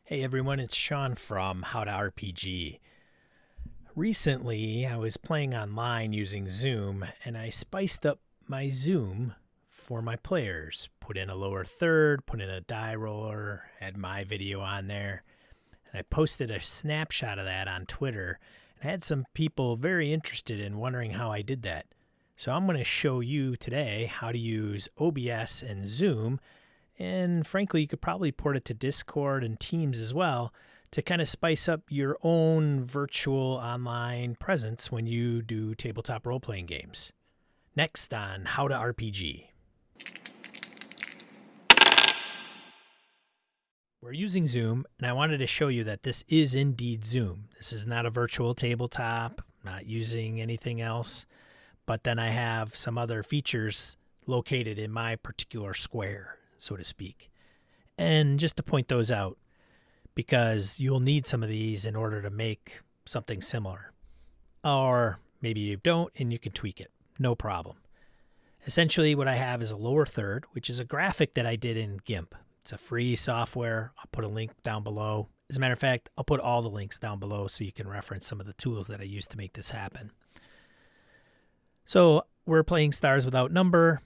Hey everyone, it's Sean from How to RPG. Recently, I was playing online using Zoom, and I spiced up my Zoom for my players. Put in a lower third, put in a die roller, had my video on there, and I posted a snapshot of that on Twitter, and had some people very interested in wondering how I did that. So I'm going to show you today how to use OBS and Zoom. And frankly, you could probably port it to Discord and Teams as well to kind of spice up your own virtual online presence when you do tabletop role-playing games. Next on How to RPG. We're using Zoom, and I wanted to show you that this is indeed Zoom. This is not a virtual tabletop, not using anything else, but then I have some other features located in my particular square, so to speak. And just to point those out, because you'll need some of these in order to make something similar. Or maybe you don't and you can tweak it. No problem. Essentially what I have is a lower third, which is a graphic that I did in GIMP. It's a free software. I'll put a link down below. As a matter of fact, I'll put all the links down below so you can reference some of the tools that I used to make this happen. So we're playing Stars Without Number,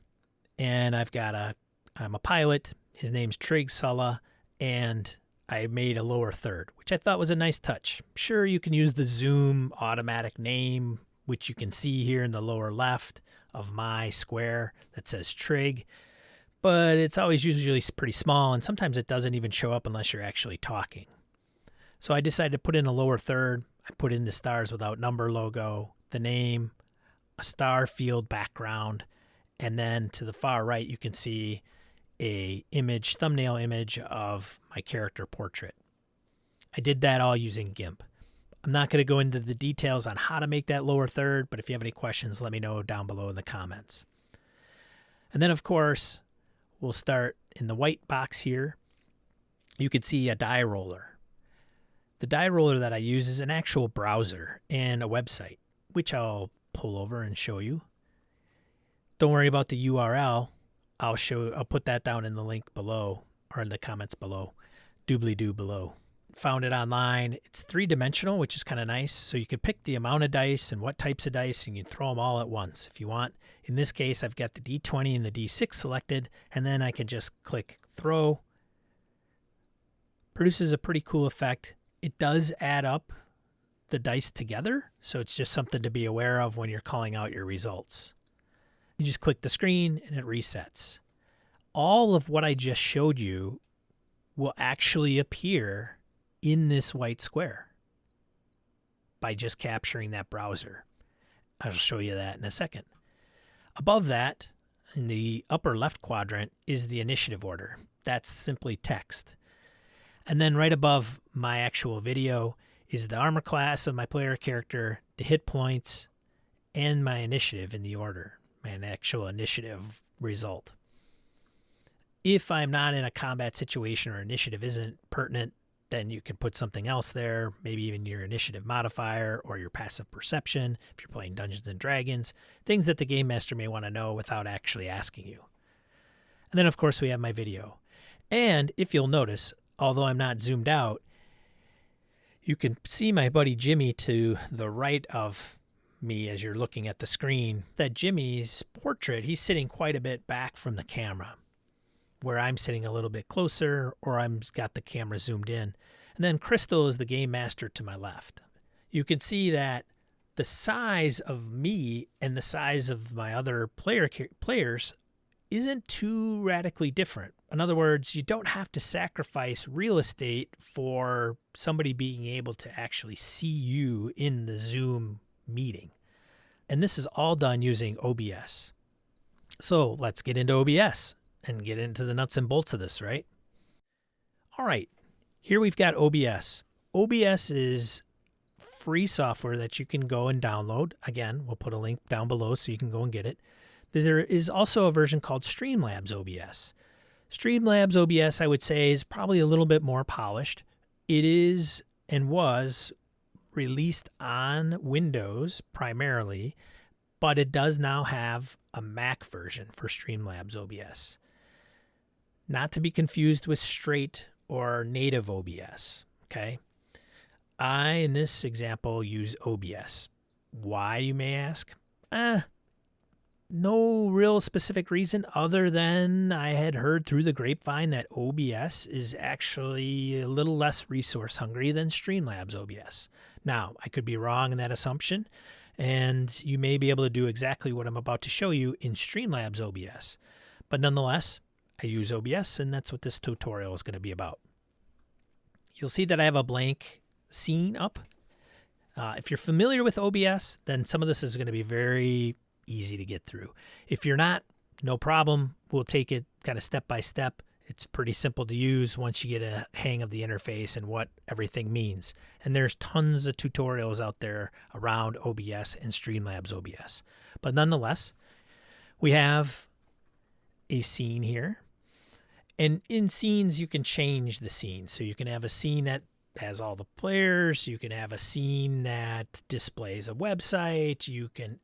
and I'm a pilot. His name's Trig Sulla, and I made a lower third, which I thought was a nice touch. Sure, you can use the Zoom automatic name, which you can see here in the lower left of my square that says Trig, but it's always usually pretty small, and sometimes it doesn't even show up unless you're actually talking. So I decided to put in a lower third. I put in the Stars Without Number logo, the name, a star field background, and then to the far right you can see a thumbnail image of my character portrait. I did that all using GIMP. I'm not going to go into the details on how to make that lower third, but if you have any questions, let me know down below in the comments. And then, of course, we'll start in the white box here. You can see a die roller. The die roller that I use is an actual browser and a website, which I'll pull over and show you. Don't worry about the URL. I'll put that down in the link below, or in the comments below. Doobly-doo below. Found it online. It's 3-dimensional, which is kind of nice. So you can pick the amount of dice and what types of dice, and you can throw them all at once if you want. In this case, I've got the D20 and the D6 selected, and then I can just click throw. Produces a pretty cool effect. It does add up the dice together, so it's just something to be aware of when you're calling out your results. You just click the screen and it resets. All of what I just showed you will actually appear in this white square by just capturing that browser. I'll show you that in a second. Above that, in the upper left quadrant, is the initiative order. That's simply text. And then right above my actual video is the armor class of my player character, the hit points, and my initiative in the order. An actual initiative result. If I'm not in a combat situation or initiative isn't pertinent, then you can put something else there, maybe even your initiative modifier or your passive perception if you're playing Dungeons and Dragons, things that the game master may want to know without actually asking you. And then of course we have my video. And if you'll notice, although I'm not zoomed out, you can see my buddy Jimmy to the right of me as you're looking at the screen. That Jimmy's portrait, he's sitting quite a bit back from the camera, where I'm sitting a little bit closer, or I've got the camera zoomed in. And then Crystal is the game master to my left. You can see that the size of me and the size of my other players isn't too radically different. In other words, you don't have to sacrifice real estate for somebody being able to actually see you in the Zoom meeting. And this is all done using OBS. So let's get into OBS and get into the nuts and bolts of this, right? All right, here we've got OBS. OBS is free software that you can go and download. Again, we'll put a link down below so you can go and get it. There is also a version called Streamlabs OBS. Streamlabs OBS, I would say, is probably a little bit more polished. It is and was released on Windows primarily, but it does now have a Mac version for Streamlabs OBS. Not to be confused with straight or native OBS. Okay. I, in this example, use OBS. Why, you may ask? No real specific reason other than I had heard through the grapevine that OBS is actually a little less resource hungry than Streamlabs OBS. Now, I could be wrong in that assumption, and you may be able to do exactly what I'm about to show you in Streamlabs OBS. But nonetheless, I use OBS, and that's what this tutorial is going to be about. You'll see that I have a blank scene up. If you're familiar with OBS, then some of this is going to be very easy to get through. If you're not, no problem. We'll take it kind of step by step. It's pretty simple to use once you get a hang of the interface and what everything means. And there's tons of tutorials out there around OBS and Streamlabs OBS. But nonetheless, we have a scene here. And in scenes, you can change the scene. So you can have a scene that has all the players. You can have a scene that displays a website.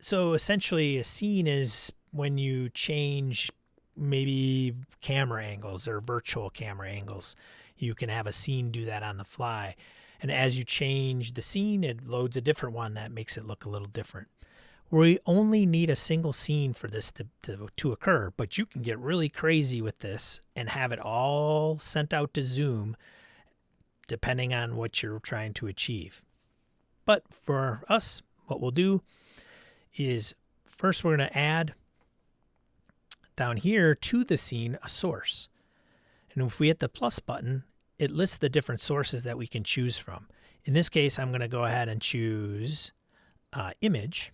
So essentially a scene is when you change maybe camera angles or virtual camera angles. You can have a scene do that on the fly. And as you change the scene, it loads a different one that makes it look a little different. We only need a single scene for this to occur, but you can get really crazy with this and have it all sent out to Zoom depending on what you're trying to achieve. But for us, what we'll do is first we're going to add down here to the scene a source. And if we hit the plus button, it lists the different sources that we can choose from. In this case, I'm going to go ahead and choose image.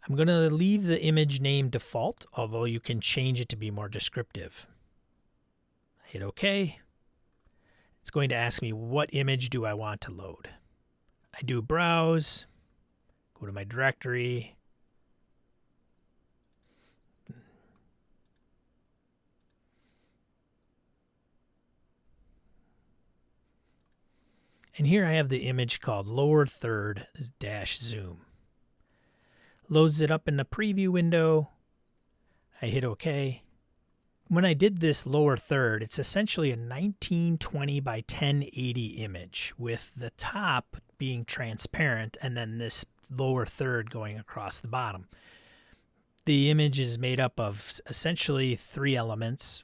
I'm going to leave the image name default, although you can change it to be more descriptive. Hit OK. It's going to ask me what image do I want to load. I do browse, go to my directory, and here I have the image called lower third dash zoom. Loads it up in the preview window. I hit OK. When I did this lower third, it's essentially a 1920 by 1080 image with the top being transparent and then this lower third going across the bottom. The image is made up of essentially four elements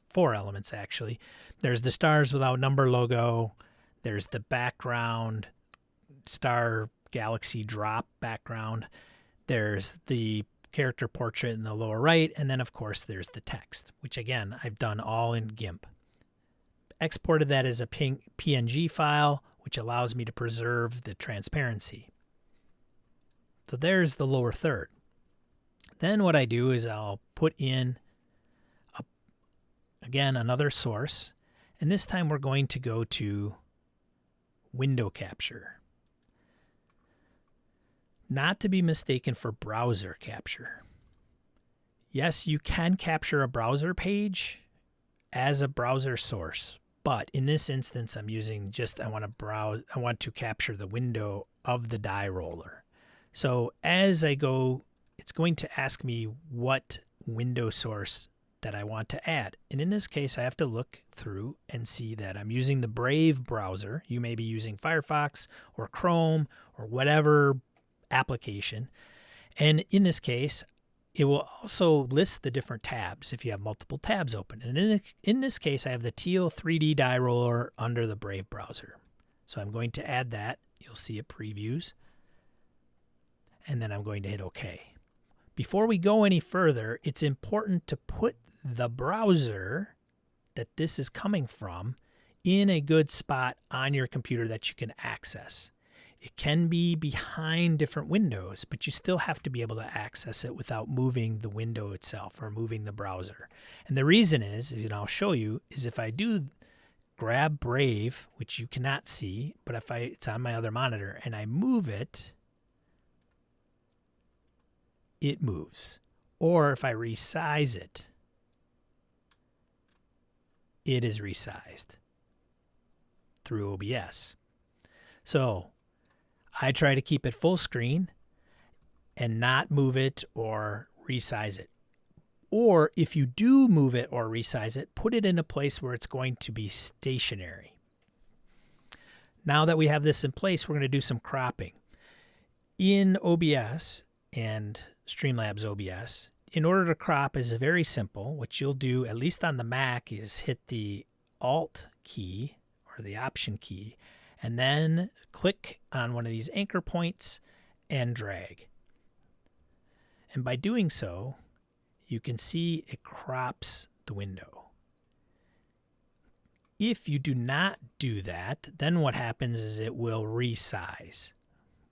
actually. There's the stars without number logo. There's the background, star galaxy drop background. There's the character portrait in the lower right, and then of course there's the text, which again I've done all in GIMP. Exported that as a PNG file, which allows me to preserve the transparency. So there's the lower third. Then what I do is I'll put in again another source, and this time we're going to go to window capture. Not to be mistaken for browser capture. Yes, you can capture a browser page as a browser source, but in this instance, I'm using I want to capture the window of the die roller. So as I go, it's going to ask me what window source that I want to add. And in this case, I have to look through and see that I'm using the Brave browser. You may be using Firefox or Chrome or whatever application. And in this case, it will also list the different tabs if you have multiple tabs open. And in this case, I have the teal 3D die roller under the Brave browser. So I'm going to add that. You'll see it previews. And then I'm going to hit OK. Before we go any further, it's important to put the browser that this is coming from in a good spot on your computer that you can access. It can be behind different windows, but you still have to be able to access it without moving the window itself or moving the browser. And the reason is, and I'll show you, is if I do grab Brave, which you cannot see, but if it's on my other monitor and I move it, it moves. Or if I resize it, it is resized through OBS. So I try to keep it full screen and not move it or resize it. Or if you do move it or resize it, put it in a place where it's going to be stationary. Now that we have this in place, we're going to do some cropping. In OBS and Streamlabs OBS, in order to crop is very simple. What you'll do, at least on the Mac, is hit the Alt key or the Option key, and then click on one of these anchor points and drag. And by doing so, you can see it crops the window. If you do not do that, then what happens is it will resize.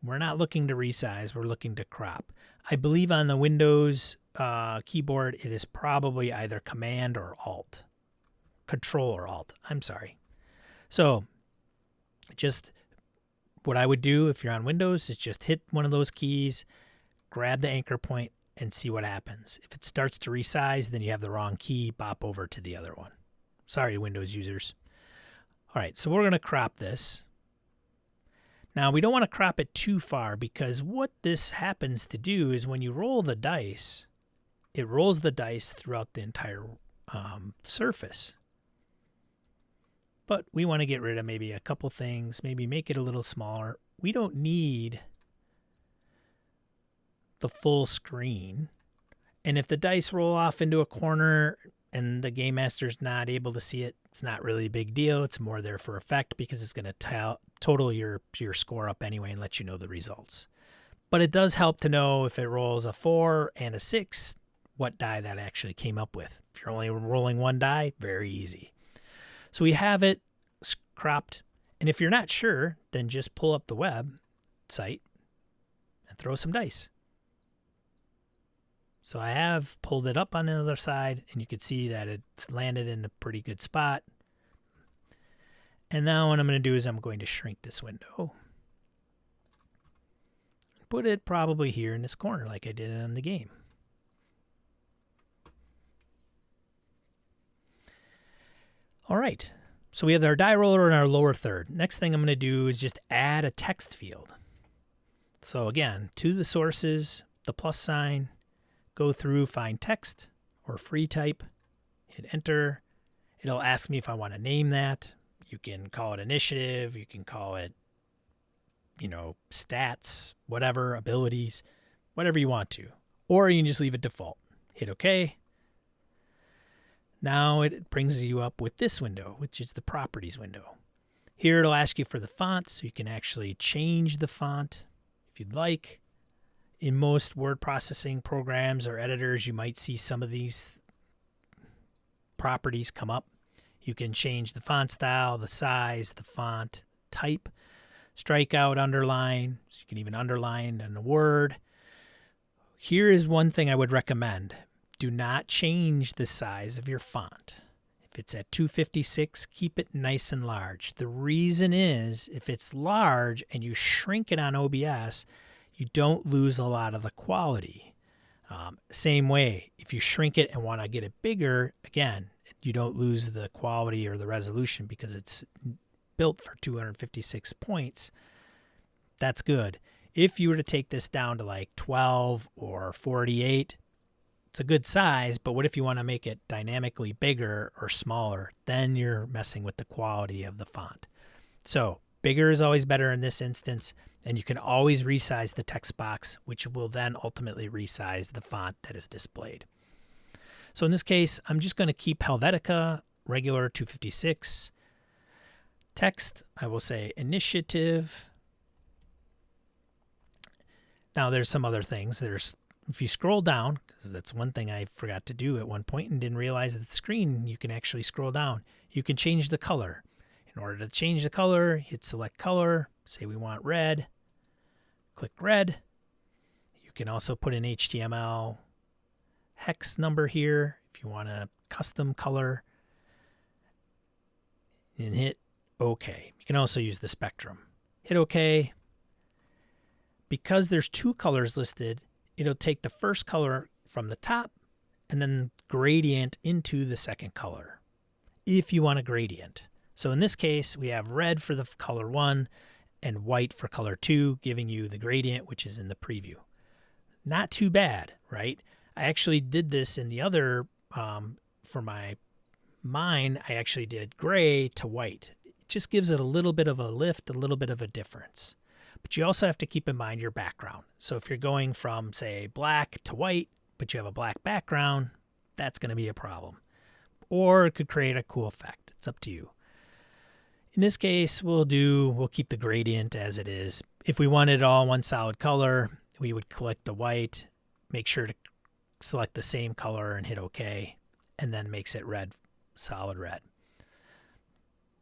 We're not looking to resize, we're looking to crop. I believe on the Windows keyboard, it is probably either Command or Alt. Control or Alt, I'm sorry. So just what I would do if you're on Windows is just hit one of those keys, grab the anchor point, and see what happens. If it starts to resize, then you have the wrong key, bop over to the other one. Sorry, Windows users. All right, so we're going to crop this. Now, we don't want to crop it too far because what this happens to do is when you roll the dice, it rolls the dice throughout the entire surface. But we want to get rid of maybe a couple things, maybe make it a little smaller. We don't need the full screen. And if the dice roll off into a corner and the game master's not able to see it, it's not really a big deal. It's more there for effect because it's going to total your score up anyway and let you know the results. But it does help to know if it rolls a 4 and a 6, what die that actually came up with. If you're only rolling one die, very easy. So we have it cropped. And if you're not sure, then just pull up the website and throw some dice. So I have pulled it up on the other side, and you can see that it's landed in a pretty good spot. And now what I'm going to do is I'm going to shrink this window. Put it probably here in this corner like I did in the game. All right, so we have our die roller in our lower third. Next thing I'm going to do is just add a text field. So again, to the sources, the plus sign, go through, find text or free type, hit enter. It'll ask me if I want to name that. You can call it initiative, you can call it, stats, whatever, abilities, whatever you want to. Or you can just leave it default. Hit OK. Now it brings you up with this window, which is the properties window. Here it'll ask you for the font, so you can actually change the font if you'd like. In most word processing programs or editors, you might see some of these properties come up. You can change the font style, the size, the font type, strike out, underline. So you can even underline in a word. Here is one thing I would recommend. Do not change the size of your font. If it's at 256, keep it nice and large. The reason is if it's large and you shrink it on OBS, you don't lose a lot of the quality. Same way, if you shrink it and want to get it bigger, again, you don't lose the quality or the resolution because it's built for 256 points. That's good. If you were to take this down to like 12 or 48, it's a good size, but what if you want to make it dynamically bigger or smaller? Then you're messing with the quality of the font. So bigger is always better in this instance. And you can always resize the text box, which will then ultimately resize the font that is displayed. So in this case, I'm just going to keep Helvetica, regular 256. Text, I will say initiative. Now there's some other things. If you scroll down, because that's one thing I forgot to do at one point and didn't realize that the screen, you can actually scroll down. You can change the color. In order to change the color, hit select color. Say we want red, click red. You can also put an HTML hex number here if you want a custom color and hit OK. You can also use the spectrum. Hit OK. Because there's two colors listed, it'll take the first color from the top and then gradient into the second color if you want a gradient. So in this case, we have red for the color 1 and white for color 2, giving you the gradient, which is in the preview. Not too bad, right? I actually did this in the other, for mine, I actually did gray to white. It just gives it a little bit of a lift, a little bit of a difference. But you also have to keep in mind your background. So if you're going from, say, black to white, but you have a black background, that's going to be a problem. Or it could create a cool effect. It's up to you. In this case, we'll keep the gradient as it is. If we wanted it all one solid color, we would click the white, make sure to select the same color and hit OK, and then makes it red, solid red.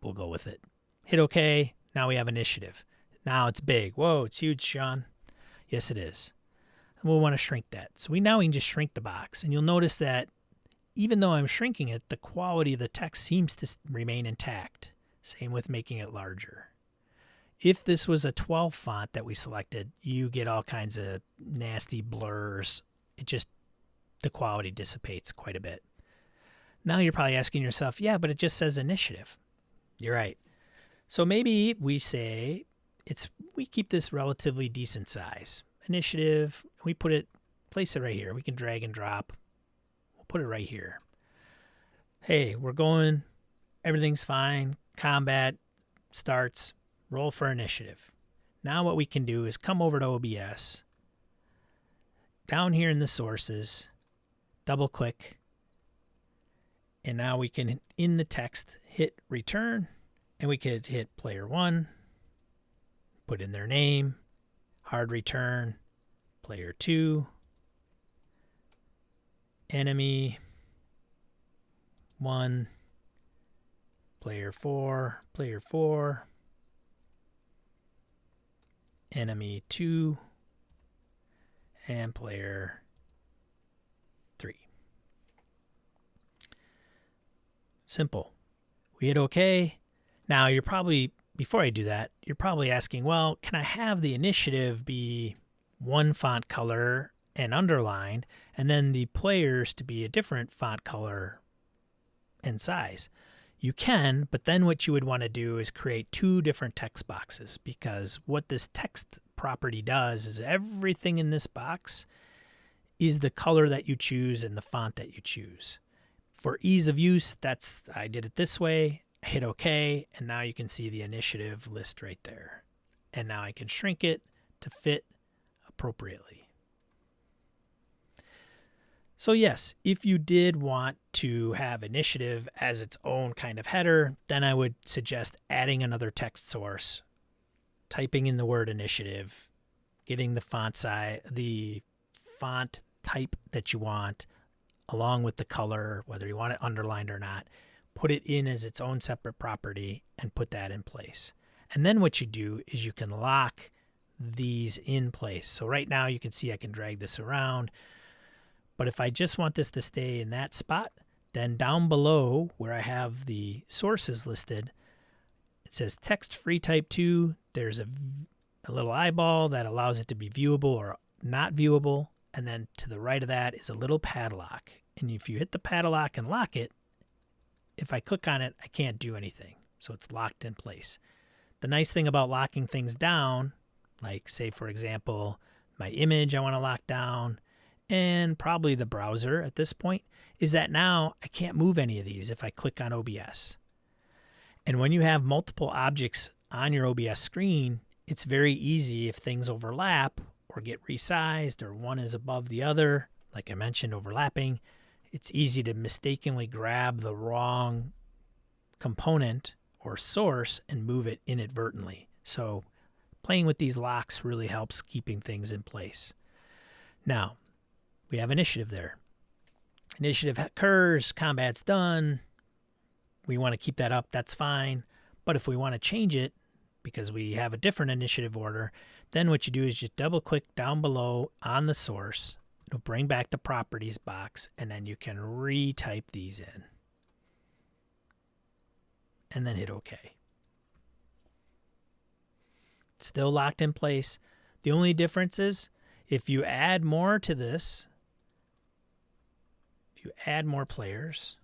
We'll go with it. Hit OK. Now we have initiative. Now it's big. Whoa, it's huge, Sean. Yes, it is. And we'll want to shrink that. So we can just shrink the box. And you'll notice that even though I'm shrinking it, the quality of the text seems to remain intact. Same with making it larger. If this was a 12 font that we selected, you get all kinds of nasty blurs. The quality dissipates quite a bit. Now you're probably asking yourself, yeah, but it just says initiative. You're right. So maybe we say we keep this relatively decent size. Initiative, we place it right here. We can drag and drop. We'll put it right here. Hey, we're going, everything's fine. Combat starts, roll for initiative. Now what we can do is come over to OBS. Down here in the sources, double click. And now we can, in the text, hit return. And we could hit player 1. Put in their name, hard return, player 2, enemy 1, player 4, enemy 2, and player 3. Simple. We hit OK. Now you're probably, before I do that, you're probably asking, well, can I have the initiative be one font color and underlined, and then the players to be a different font color and size? You can, but then what you would want to do is create 2 different text boxes, because what this text property does is everything in this box is the color that you choose and the font that you choose. For ease of use, I did it this way. Hit OK, and now you can see the initiative list right there. And now I can shrink it to fit appropriately. So yes, if you did want to have initiative as its own kind of header, then I would suggest adding another text source, typing in the word initiative, getting the font size, the font type that you want, along with the color, whether you want it underlined or not. Put it in as its own separate property and put that in place. And then what you do is you can lock these in place. So right now you can see I can drag this around. But if I just want this to stay in that spot, then down below where I have the sources listed, it says text free type 2. There's a little eyeball that allows it to be viewable or not viewable. And then to the right of that is a little padlock. And if you hit the padlock and lock it, if I click on it, I can't do anything. So it's locked in place. The nice thing about locking things down, like say, for example, my image I want to lock down, and probably the browser at this point, is that now I can't move any of these if I click on OBS. And when you have multiple objects on your OBS screen, it's very easy if things overlap or get resized or one is above the other, like I mentioned, overlapping. It's easy to mistakenly grab the wrong component or source and move it inadvertently. So playing with these locks really helps keeping things in place. Now, we have initiative there. Initiative occurs, combat's done. We want to keep that up, that's fine. But if we want to change it, because we have a different initiative order, then what you do is just double click down below on the source. It'll bring back the properties box, and then you can retype these in. And then hit OK. It's still locked in place. The only difference is if you add more to this, if you add more players,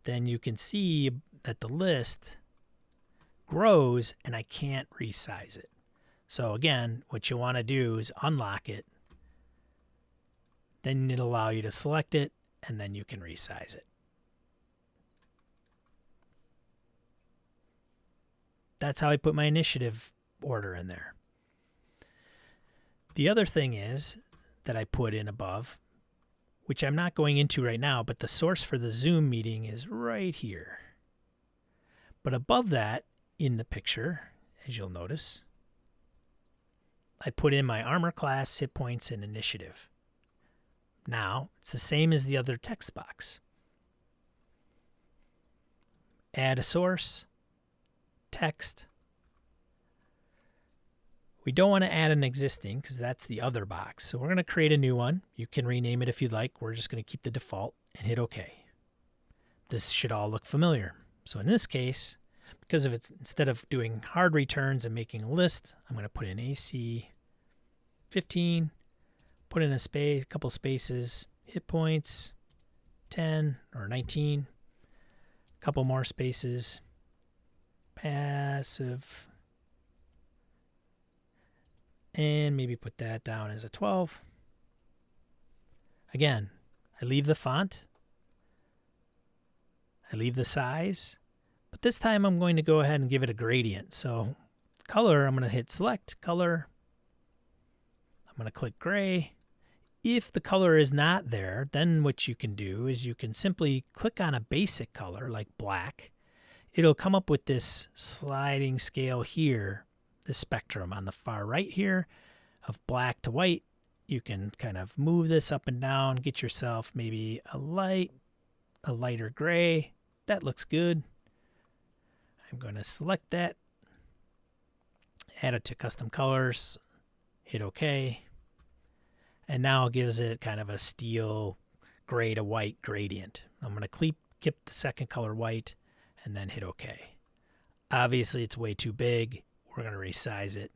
then you can see that the list grows and I can't resize it. So again, what you want to do is unlock it, Then it'll allow you to select it, and then you can resize it. That's how I put my initiative order in there. The other thing is that I put in above, which I'm not going into right now, but the source for the Zoom meeting is right here. But above that, in the picture, as you'll notice, I put in my armor class, hit points, and initiative. Now, it's the same as the other text box. Add a source, text. We don't want to add an existing because that's the other box. So we're going to create a new one. You can rename it if you'd like. We're just going to keep the default and hit OK. This should all look familiar. So in this case, because of it, instead of doing hard returns and making a list, I'm going to put in AC 15, put in a space, a couple spaces, hit points 10 or 19, a couple more spaces, passive, and maybe put that down as a 12. Again, I leave the font, I leave the size, but this time I'm going to go ahead and give it a gradient. So color, I'm going to hit select color. I'm going to click gray. If the color is not there, then what you can do is you can simply click on a basic color like black. It'll come up with this sliding scale here, this spectrum on the far right here of black to white. You can kind of move this up and down, get yourself maybe a lighter gray. That looks good. I'm going to select that, add it to custom colors, hit OK. And now it gives it kind of a steel gray to white gradient. I'm going to keep the second color white and then hit OK. Obviously, it's way too big. We're going to resize it.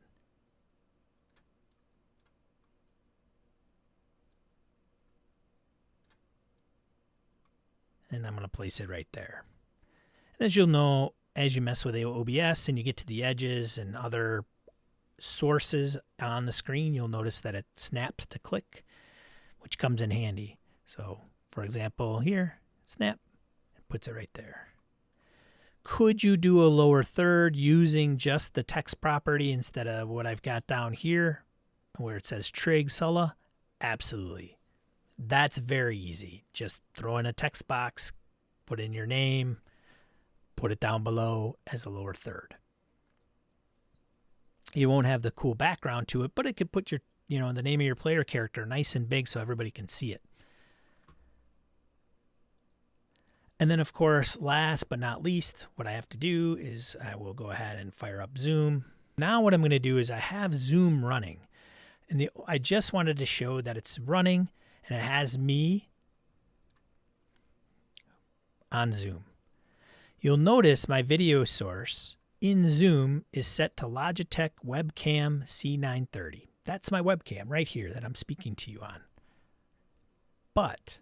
And I'm going to place it right there. And as you'll know, as you mess with OBS and you get to the edges and other sources on the screen, you'll notice that it snaps to click, which comes in handy. So, for example, here, snap, it puts it right there. Could you do a lower third using just the text property instead of what I've got down here where it says trig Sulla? Absolutely. That's very easy. Just throw in a text box, put in your name, put it down below as a lower third. You won't have the cool background to it, but it could put your, the name of your player character nice and big so everybody can see it. And then, of course, last but not least, what I have to do is I will go ahead and fire up Zoom. Now what I'm going to do is I have Zoom running. And I just wanted to show that it's running and it has me on Zoom. You'll notice my video source in Zoom is set to Logitech Webcam C930. That's my webcam right here that I'm speaking to you on. But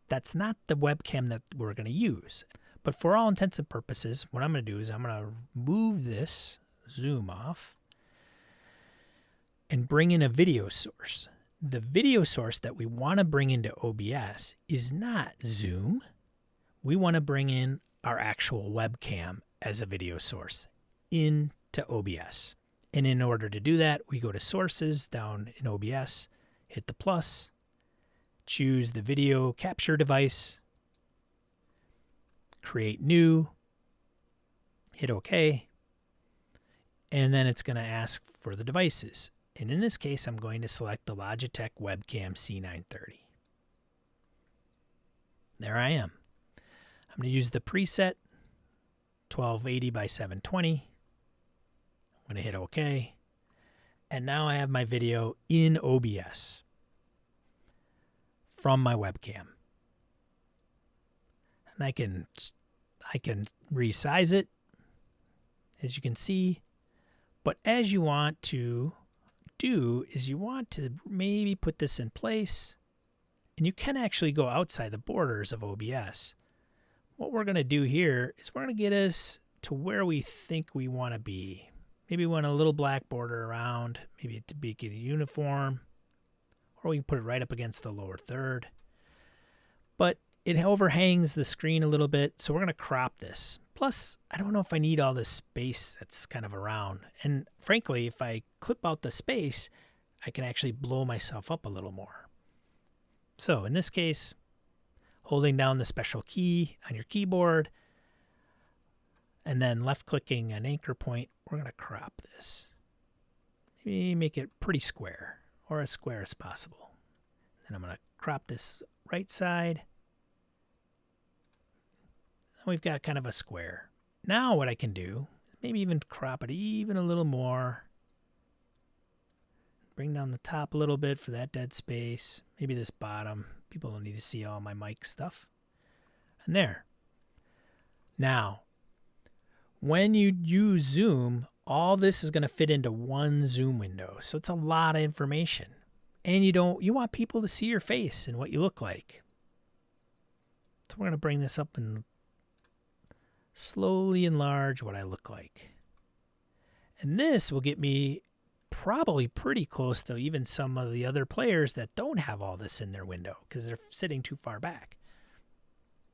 that's not the webcam that we're going to use. But for all intents and purposes, what I'm going to do is I'm going to move this Zoom off and bring in a video source. The video source that we want to bring into OBS is not Zoom. We want to bring in our actual webcam as a video source into OBS. And in order to do that, we go to Sources down in OBS, hit the plus, choose the video capture device, create new, hit OK, and then it's going to ask for the devices. And in this case, I'm going to select the Logitech Webcam C930. There I am. I'm going to use the preset 1280 by 720. I'm going to hit OK. And now I have my video in OBS from my webcam. And I can resize it, as you can see. But as you want to do is you want to maybe put this in place, and you can actually go outside the borders of OBS. What we're going to do here is we're going to get us to where we think we want to be. Maybe we want a little black border around, maybe to be uniform, or we can put it right up against the lower third. But it overhangs the screen a little bit, so we're going to crop this. Plus, I don't know if I need all this space that's kind of around. And frankly, if I clip out the space, I can actually blow myself up a little more. So in this case, holding down the special key on your keyboard, and then left-clicking an anchor point, we're going to crop this. Maybe make it pretty square, or as square as possible. And I'm going to crop this right side. We've got kind of a square. Now what I can do, maybe even crop it even a little more. Bring down the top a little bit for that dead space. Maybe this bottom. People don't need to see all my mic stuff. And there. Now, when you use Zoom, all this is going to fit into one Zoom window. So it's a lot of information. And you want people to see your face and what you look like. So we're going to bring this up and slowly enlarge what I look like. And this will get me probably pretty close to even some of the other players that don't have all this in their window because they're sitting too far back.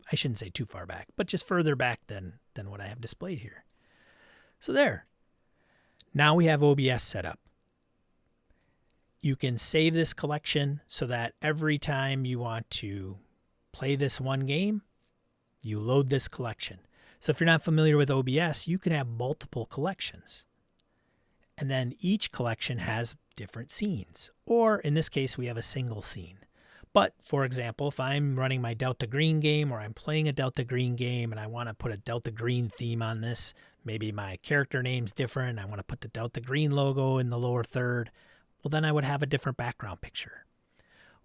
I shouldn't say too far back, but just further back than what I have displayed here. So there. Now we have OBS set up. You can save this collection so that every time you want to play this one game, you load this collection. So if you're not familiar with OBS, you can have multiple collections. And then each collection has different scenes. Or in this case, we have a single scene. But for example, if I'm running my Delta Green game or I'm playing a Delta Green game and I want to put a Delta Green theme on this, maybe my character name's different, I want to put the Delta Green logo in the lower third, well then I would have a different background picture.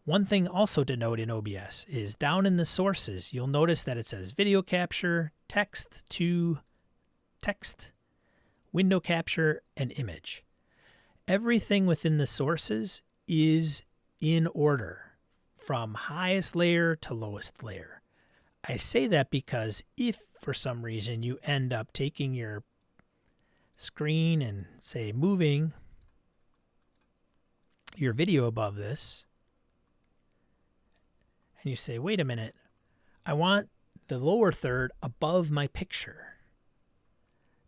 One thing also to note in OBS is down in the sources, you'll notice that it says video capture, text to text, window capture, and image. Everything within the sources is in order from highest layer to lowest layer. I say that because if for some reason you end up taking your screen and say moving your video above this, and you say, wait a minute, I want the lower third above my picture.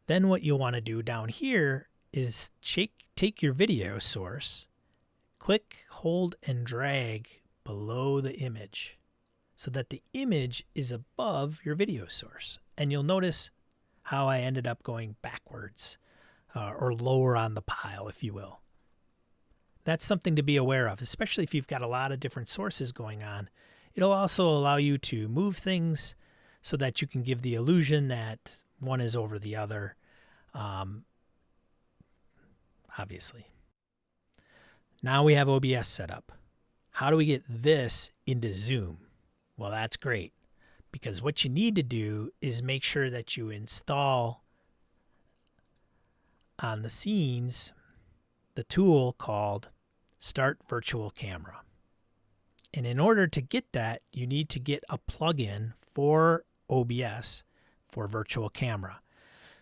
Then what you'll want to do down here is take your video source, click, hold, and drag below the image so that the image is above your video source. And you'll notice how I ended up going backwards or lower on the pile, if you will. That's something to be aware of, especially if you've got a lot of different sources going on. It'll also allow you to move things so that you can give the illusion that one is over the other, obviously. Now we have OBS set up. How do we get this into Zoom? Well, that's great, because what you need to do is make sure that you install on the scenes the tool called Start Virtual Camera. And in order to get that, you need to get a plugin for OBS for Virtual Camera.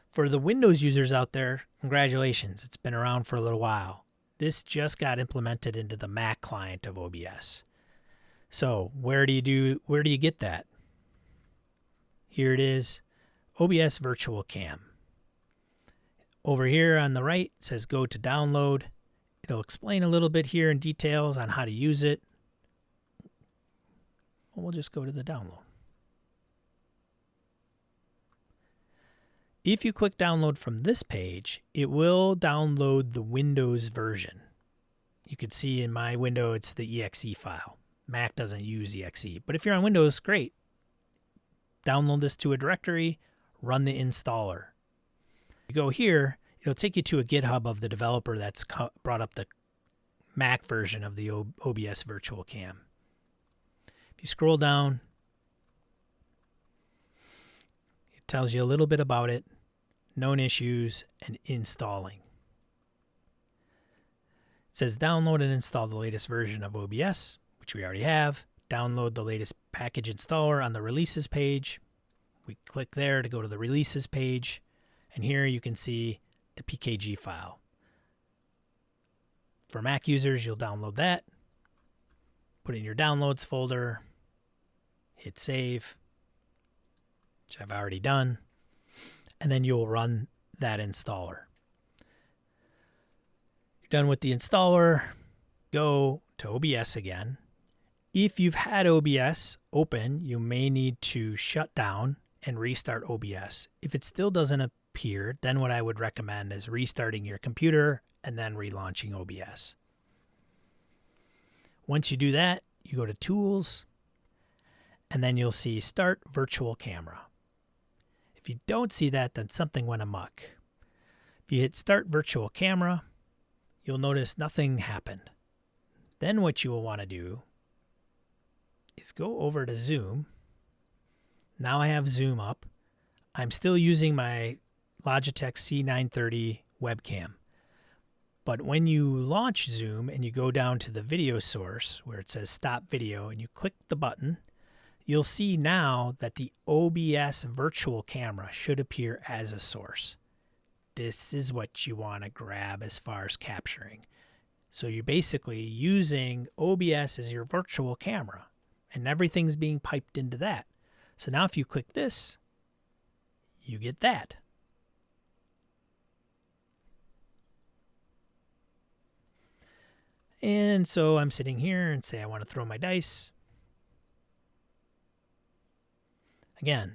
For the Windows users out there, congratulations. It's been around for a little while. This just got implemented into the Mac client of OBS. So where do you get that? Here it is, OBS Virtual Cam. Over here on the right, it says go to download. It'll explain a little bit here in details on how to use it. We'll just go to the download. If you click download from this page, it will download the Windows version. You can see in my window, it's the exe file. Mac doesn't use exe, but if you're on Windows, great. Download this to a directory, run the installer. You go here, it'll take you to a GitHub of the developer that's brought up the Mac version of the OBS Virtual Cam. If you scroll down, it tells you a little bit about it, known issues, and installing. It says download and install the latest version of OBS, which we already have. Download the latest package installer on the releases page. We click there to go to the releases page, and here you can see the PKG file. For Mac users, you'll download that. put it in your downloads folder, hit save, which I've already done, and then you'll run that installer. You're done with the installer, go to OBS again. If you've had OBS open, you may need to shut down and restart OBS. If it still doesn't appear, then what I would recommend is restarting your computer and then relaunching OBS. Once you do that, you go to Tools, and then you'll see Start Virtual Camera. If you don't see that, then something went amok. If you hit Start Virtual Camera, you'll notice nothing happened. Then what you will want to do is go over to Zoom. Now I have Zoom up. I'm still using my Logitech C930 webcam. But when you launch Zoom and you go down to the video source where it says Stop Video and you click the button, you'll see now that the OBS virtual camera should appear as a source. This is what you want to grab as far as capturing. So you're basically using OBS as your virtual camera, and everything's being piped into that. So now if you click this, you get that. And so I'm sitting here and say I want to throw my dice. Again.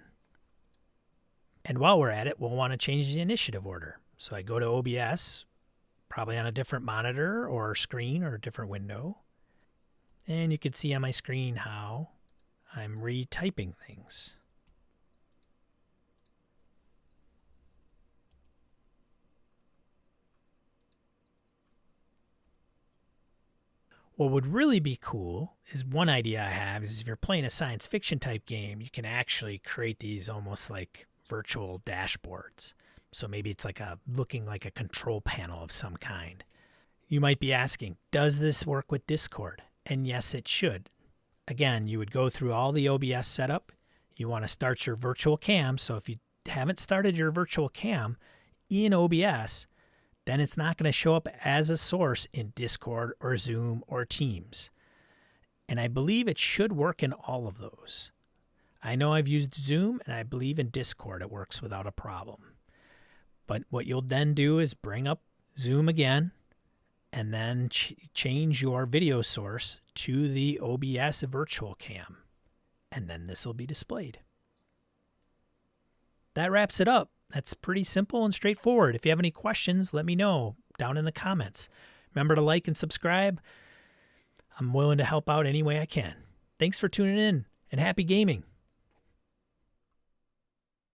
And while we're at it, we'll want to change the initiative order. So I go to OBS, probably on a different monitor or screen or a different window. And you can see on my screen how I'm retyping things. What would really be cool is one idea I have is if you're playing a science fiction type game, you can actually create these almost like virtual dashboards. So maybe it's like looking like a control panel of some kind. You might be asking, does this work with Discord? And yes, it should. Again, you would go through all the OBS setup. You want to start your virtual cam. So if you haven't started your virtual cam in OBS, then it's not going to show up as a source in Discord or Zoom or Teams. And I believe it should work in all of those. I know I've used Zoom, and I believe in Discord it works without a problem. But what you'll then do is bring up Zoom again, and then change your video source to the OBS virtual cam. And then this will be displayed. That wraps it up. That's pretty simple and straightforward. If you have any questions, let me know down in the comments. Remember to like and subscribe. I'm willing to help out any way I can. Thanks for tuning in, and happy gaming.